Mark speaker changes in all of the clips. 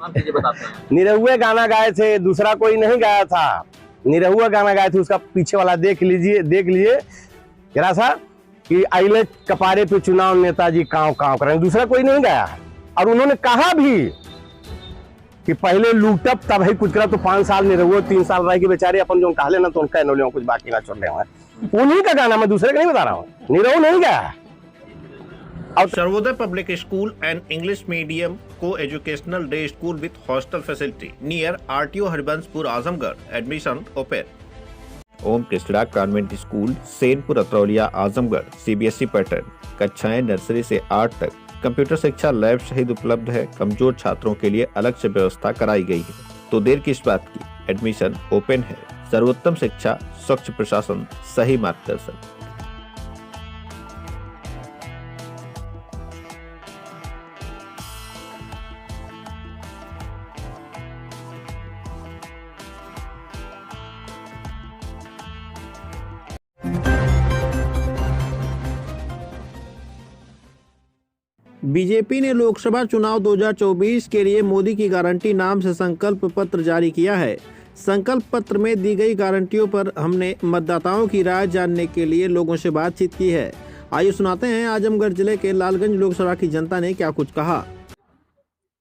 Speaker 1: बताते हैं।
Speaker 2: निरहुए गाना गाए थे, दूसरा कोई नहीं गाया था। निरहुआ गाना गाए थे, उसका पीछे वाला देख लीजिए जरा सा कि आइले कपारे पे चुनाव नेताजी कांव कांव करें, दूसरा कोई नहीं गाया। और उन्होंने कहा भी कि पहले लूटब तब ही कुछ करा, तो 5 साल निरहुआ 3 साल रह के बेचारे अपन जो कहले ना तो उनका नो कुछ बाकी ना छोड़ रहे, उन्हीं का गाना, मैं दूसरे का नहीं बता रहा हूँ। निरहु नहीं गाया।
Speaker 3: Sarvodaya public school and English medium coeducational day school with hostel facility near RTO Haribanshpur Azamgarh, admission open. Om Krishna convent school Senpur Atraulia Azamgarh, CBSE pattern, कक्षाएं नर्सरी से 8 तक, कंप्यूटर शिक्षा लैब सहित उपलब्ध है। कमजोर छात्रों के लिए अलग से व्यवस्था कराई गई है, तो देर किस बात की, एडमिशन ओपन है। सर्वोत्तम शिक्षा, स्वच्छ प्रशासन, सही मार्गदर्शन। बीजेपी ने लोकसभा चुनाव 2024 के लिए मोदी की गारंटी नाम से संकल्प पत्र जारी किया है। संकल्प पत्र में दी गई गारंटियों पर हमने मतदाताओं की राय जानने के लिए लोगों से बातचीत की है। आइए सुनाते हैं आजमगढ़ जिले के लालगंज लोकसभा की जनता ने क्या कुछ कहा।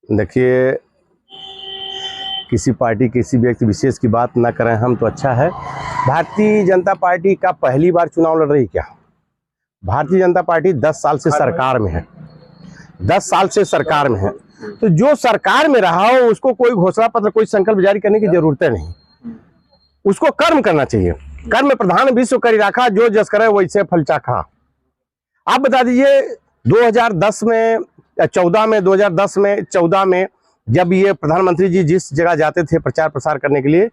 Speaker 2: देखिए, किसी पार्टी किसी व्यक्ति विशेष की बात ना करें हम तो अच्छा है। भारतीय जनता पार्टी का पहली बार चुनाव लड़ रही क्या? भारतीय जनता पार्टी 10 साल से सरकार में है, 10 साल से सरकार में है, तो जो सरकार में रहा हो उसको कोई घोषणा पत्र, कोई संकल्प जारी करने की जरूरत नहीं। उसको कर्म करना चाहिए। कर्म प्रधान विश्व करी राखा, जो जस करे वैसे फल चाखा। आप बता दीजिए 2010 में या 14 में जब ये प्रधानमंत्री जी जिस जगह जाते थे प्रचार प्रसार करने के लिए,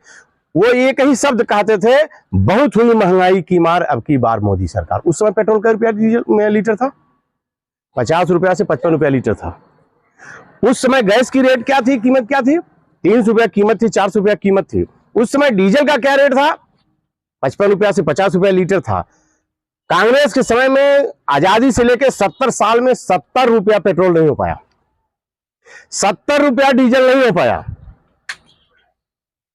Speaker 2: वो एक ही शब्द कहते थे, बहुत हुई महंगाई की मार अब की बार मोदी सरकार। उस समय पेट्रोल का रुपया में लीटर था, 50 रुपया से 55 रुपया लीटर था। उस समय गैस की रेट क्या थी, कीमत क्या थी? 300 रुपया कीमत थी, 400 रुपया कीमत थी। उस समय डीजल का क्या रेट था? 55 रुपया से 50 रुपया लीटर था। कांग्रेस के समय में आजादी से लेकर 70 साल में 70 रुपया पेट्रोल नहीं हो पाया, 70 रुपया डीजल नहीं हो पाया।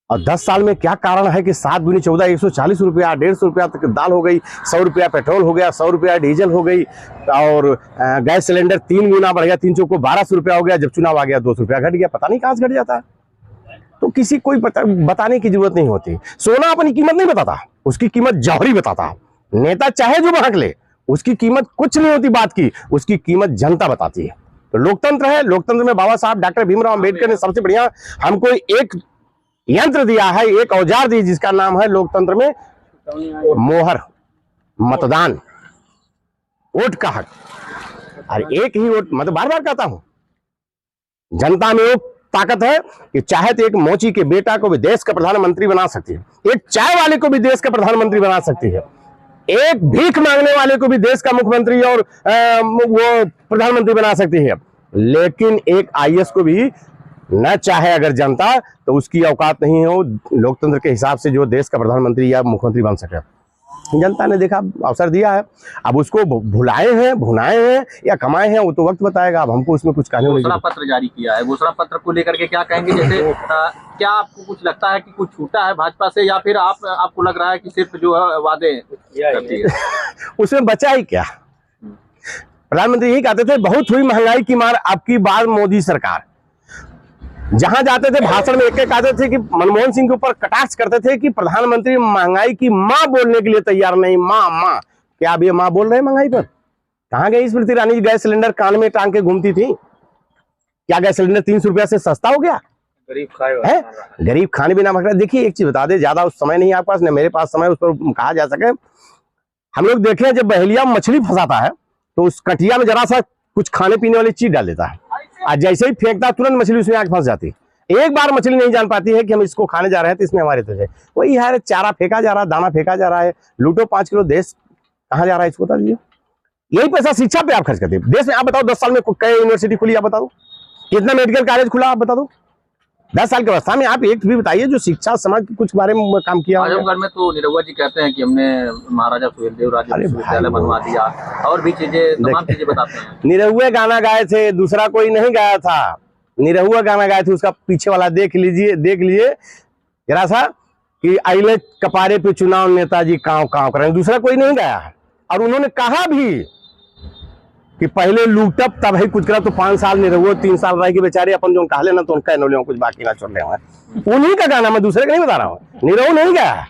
Speaker 2: और 10 साल में क्या कारण है कि 7 दूनी 14, 140 रुपया, 150 रुपया तक दाल हो गई, 100 रुपया पेट्रोल हो गया, 100 रुपया डीजल हो गई, और गैस सिलेंडर 3 गुना बढ़ गया, 300 को 1200 रुपया हो गया। जब चुनाव आ गया 200 रुपया घट गया, पता नहीं कहां से घट जाता है। तो किसी कोई बताने की जरूरत नहीं होती। सोना अपनी कीमत नहीं बताता, उसकी कीमत जौहरी बताता। नेता चाहे जो महक ले, उसकी कीमत कुछ नहीं होती बात की, उसकी कीमत जनता बताती है। तो लोकतंत्र है, लोकतंत्र में बाबा साहब डॉक्टर भीमराव अंबेडकर ने सबसे बढ़िया हमको एक यंत्र दिया है, एक औजार दी, जिसका नाम है लोकतंत्र में मोहर, मतदान, वोट का हक। और एक ही वोट, मैं तो बार बार कहता हूं, जनता में वो ताकत है कि चाहे तो एक मोची के बेटा को भी देश का प्रधानमंत्री बना सकती है, एक चाय वाले को भी देश का प्रधानमंत्री बना सकती है, एक भीख मांगने वाले को भी देश का मुख्यमंत्री और वो प्रधानमंत्री बना सकती है। लेकिन एक IAS को भी न चाहे अगर जनता, तो उसकी औकात नहीं हो लोकतंत्र के हिसाब से जो देश का प्रधानमंत्री या मुख्यमंत्री बन सके। जनता ने देखा, अवसर दिया है, अब उसको भुनाए हैं या कमाए हैं वो तो वक्त बताएगा। अब हमको उसमें कुछ कहने नहीं।
Speaker 1: घोषणा पत्र जारी किया है, घोषणा पत्र को लेकर के क्या कहेंगे? जैसे क्या आपको कुछ लगता है कि कुछ छूटा है भाजपा से, या फिर आपको लग रहा है कि सिर्फ जो है वादे करती है?
Speaker 2: उसमें बचा ही क्या? प्रधानमंत्री यही कहते थे, बहुत हुई महंगाई की मार अब की बार मोदी सरकार। जहां जाते थे भाषण में एक कहते थे कि मनमोहन सिंह के ऊपर कटाक्ष करते थे कि प्रधानमंत्री महंगाई की मां बोलने के लिए तैयार नहीं। मां क्या अब ये मां बोल रहे हैं महंगाई पर? कहां गई स्मृति ईरानी? गैस सिलेंडर कान में टांग के घूमती थी। क्या गैस सिलेंडर 300 रुपया से सस्ता हो गया? गरीब खाने बिना भर। देखिए एक चीज बता दे, ज्यादा उस समय नहीं आपके पास, न मेरे पास समय उस पर कहा जा सके। हम लोग देखे जब बहेलिया में मछली फंसाता है तो उस कटिया में जरा सा कुछ खाने पीने वाली चीज डाल देता है, आज जैसे ही फेंकता तुरंत मछली उसमें आके फंस जाती। एक बार मछली नहीं जान पाती है कि हम इसको खाने जा रहे हैं तो इसमें हमारे तो है। वही है, चारा फेंका जा रहा है, दाना फेंका जा रहा है, लूटो 5 किलो देश कहाँ जा रहा है इसको बता दीजिए। यही पैसा शिक्षा पे आप खर्च करते हैं देश में। आप बताओ 10 साल में कई यूनिवर्सिटी खुली, आप बताओ कितना मेडिकल कॉलेज खुला, आप बता दो 10 साल की अवस्था में। आप एक भी बताइए जो शिक्षा समाज के कुछ बारे में काम किया।
Speaker 1: आजमगढ़ में तो निरहुआ जी कहते हैं कि हमने महाराजा सुहेलदेव राज्य विश्वविद्यालय बनवा दिया, और भी चीजें, तमाम चीजें बताते हैं।
Speaker 2: निरहुए गाना गाए थे, दूसरा कोई नहीं गाया था। निरहुआ गाना गाए थे, उसका पीछे वाला देख लीजिए जरा सा कि अगले कपारे पे चुनाव नेताजी कांव कांव करेंगे, दूसरा कोई नहीं गाया है। और उन्होंने कहा भी कि पहले लूटब तब ही कुछ करा, तो 5 साल निरहुआ 3 साल रह के बेचारे अपन जो कहले ना तो उनका इन्होंने कुछ बाकी ना छोड़ रहे हैं, उन्हीं का गाना, मैं दूसरे का नहीं बता रहा हूँ, निरहु नहीं गाया है।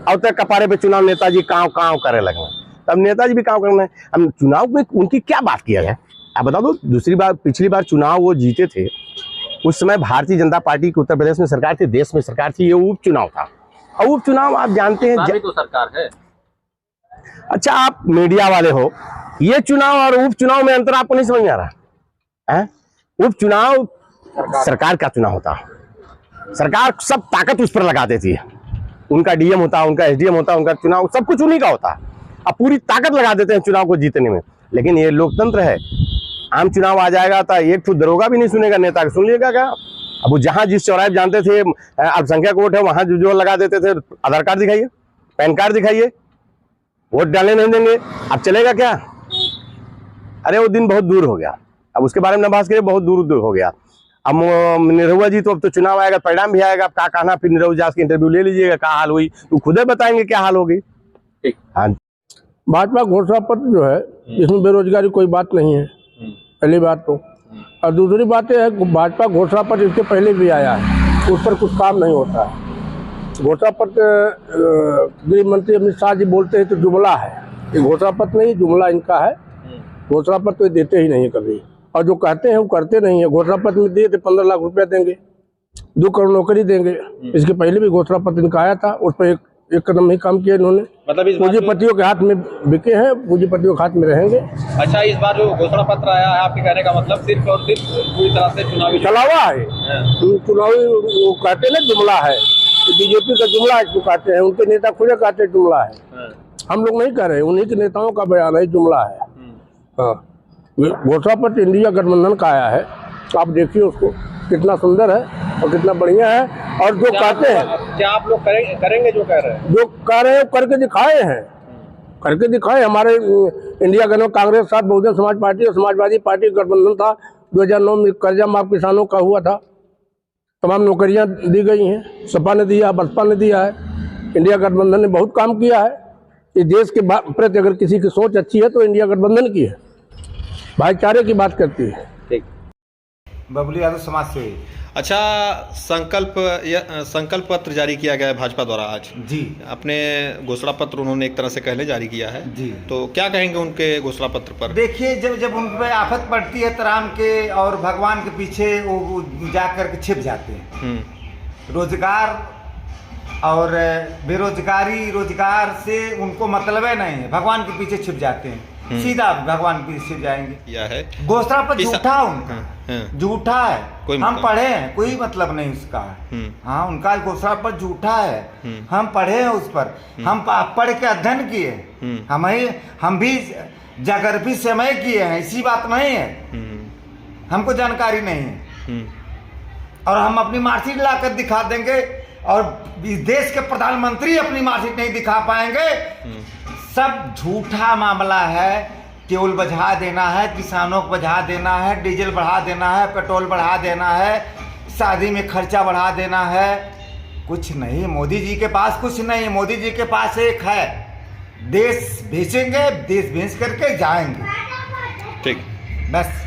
Speaker 2: अब तक कपारे पे चुनाव नेताजी कांव कांव करे लगे, तब नेताजी भी कांव करना है। अब चुनाव में उनकी क्या बात किया गया आप बता दो। दूसरी बार, पिछली बार चुनाव वो जीते थे, उस समय भारतीय जनता पार्टी की उत्तर प्रदेश में सरकार थी, देश में सरकार थी, ये उपचुनाव था। और उपचुनाव आप जानते हैं
Speaker 1: तो सरकार है।
Speaker 2: अच्छा, आप मीडिया वाले हो, ये चुनाव और उपचुनाव में अंतर आपको नहीं समझ में आ रहा है? उपचुनाव सरकार का चुनाव होता, सरकार सब ताकत उस पर लगा देती है, उनका डीएम होता, उनका एसडीएम होता, उनका चुनाव सब कुछ उन्हीं का होता, अब पूरी ताकत लगा देते हैं चुनाव को जीतने में। लेकिन ये लोकतंत्र है, आम चुनाव आ जाएगा तो एक तो दरोगा भी नहीं सुनेगा नेता का, सुन लीजिएगा क्या। अब वो जहां जिस चौराहे जानते थे अल्पसंख्यक वोट है, वहां जो लगा देते थे, आधार कार्ड दिखाइए, पैन कार्ड दिखाइए, वोट डालने नहीं देंगे, अब चलेगा क्या? अरे वो दिन बहुत दूर हो गया, अब उसके बारे में न बात करिए, बहुत दूर हो गया। अब निरहुआ जी तो अब तो चुनाव आएगा, परिणाम भी आएगा, अब क्या कहना, फिर निरहुआ जी की इंटरव्यू ले लीजिएगा, क्या हाल हुई तो खुद ही बताएंगे क्या हाल होगी। हाँ,
Speaker 4: भाजपा घोषणा पत्र जो है, इसमें बेरोजगारी कोई बात नहीं है, पहली बात तो। और दूसरी बात यह है, भाजपा घोषणा पत्र इसके पहले भी आया है, उस पर कुछ काम नहीं होता है। घोषणा पत्र गृह मंत्री अमित शाह जी बोलते हैं तो जुमला है, ये घोषणा पत्र नहीं, जुमला इनका है। घोषणा पत्र तो देते ही नहीं कभी, और जो कहते हैं वो करते नहीं है। घोषणा पत्र में दिए थे 15 लाख रुपया देंगे, 2 करोड़ नौकरी देंगे, इसके पहले भी घोषणा पत्र इनका आया था, उस पर एक कदम नहीं काम किया इन्होंने।
Speaker 1: मतलब
Speaker 4: पूंजीपतियों के हाथ में बिके हैं, पूंजीपतियों के हाथ में रहेंगे।
Speaker 1: अच्छा, इस बार जो घोषणा पत्र आया है, आपके कहने का मतलब सिर्फ और सिर्फ पूरी तरह से चुनावी
Speaker 4: चलावा है, चुनावी वो कहते ना जुमला है, बीजेपी का जुमला इसको कहते हैं, उनके नेता खुद कहते हैं जुमला है, हम लोग नहीं कह रहे, उन्हीं के नेताओं का बयान है, जुमला है। हाँ, घोषणा पत्र इंडिया गठबंधन का आया है, आप देखिए उसको, कितना सुंदर है और कितना बढ़िया है। और जो कहते हैं,
Speaker 1: क्या आप लोग करेंगे जो कह रहे हैं?
Speaker 4: जो कह रहे हैं करके दिखाए हैं, करके दिखाए। हमारे इंडिया गठबंधन कांग्रेस साथ बहुजन समाज पार्टी और समाजवादी पार्टी गठबंधन था, 2009 में कर्जा माफ किसानों का हुआ था, तमाम नौकरियां दी गई हैं, सपा ने दिया, बसपा ने दिया है, इंडिया गठबंधन ने बहुत काम किया है। इस देश के प्रति अगर किसी की सोच अच्छी है तो इंडिया गठबंधन की है, भाईचारे की बात करती है।
Speaker 1: ठीक,
Speaker 5: बबलू यादव समाज सेवी।
Speaker 3: अच्छा, संकल्प पत्र जारी किया गया है भाजपा द्वारा आज
Speaker 5: जी।
Speaker 3: अपने घोषणा पत्र उन्होंने एक तरह से कहले जारी किया है
Speaker 5: जी,
Speaker 3: तो क्या कहेंगे उनके घोषणा पत्र पर?
Speaker 5: देखिए, जब उन पर आफत पड़ती है तो राम के और भगवान के पीछे वो जा कर के छिप जाते हैं। रोजगार और बेरोजगारी, रोजगार से उनको मतलब है नहीं है, भगवान के पीछे छिप जाते हैं, सीधा भगवान के पीछे जाएंगे।
Speaker 3: यह है
Speaker 5: घोषणा पर झूठा उनका, झूठा है, हम पढ़े हैं, कोई मतलब नहीं उसका। हाँ, उनका घोषणा पर झूठा है, हम पढ़े हैं उस पर, हम पढ़ के अध्ययन किए, हम भी जागृति समय किए हैं, इसी बात नहीं है, हमको जानकारी नहीं है। और हम अपनी मार्कशीट लाकर दिखा देंगे, और इस देश के प्रधानमंत्री अपनी मार्कशीट नहीं दिखा पाएंगे। सब झूठा मामला है, केवल बढ़ा देना है, किसानों को बढ़ा देना है, डीजल बढ़ा देना है, पेट्रोल बढ़ा देना है, शादी में खर्चा बढ़ा देना है। कुछ नहीं, मोदी जी के पास कुछ नहीं, मोदी जी के पास एक है, देश बेचेंगे, देश बेच करके जाएंगे,
Speaker 3: ठीक,
Speaker 5: बस।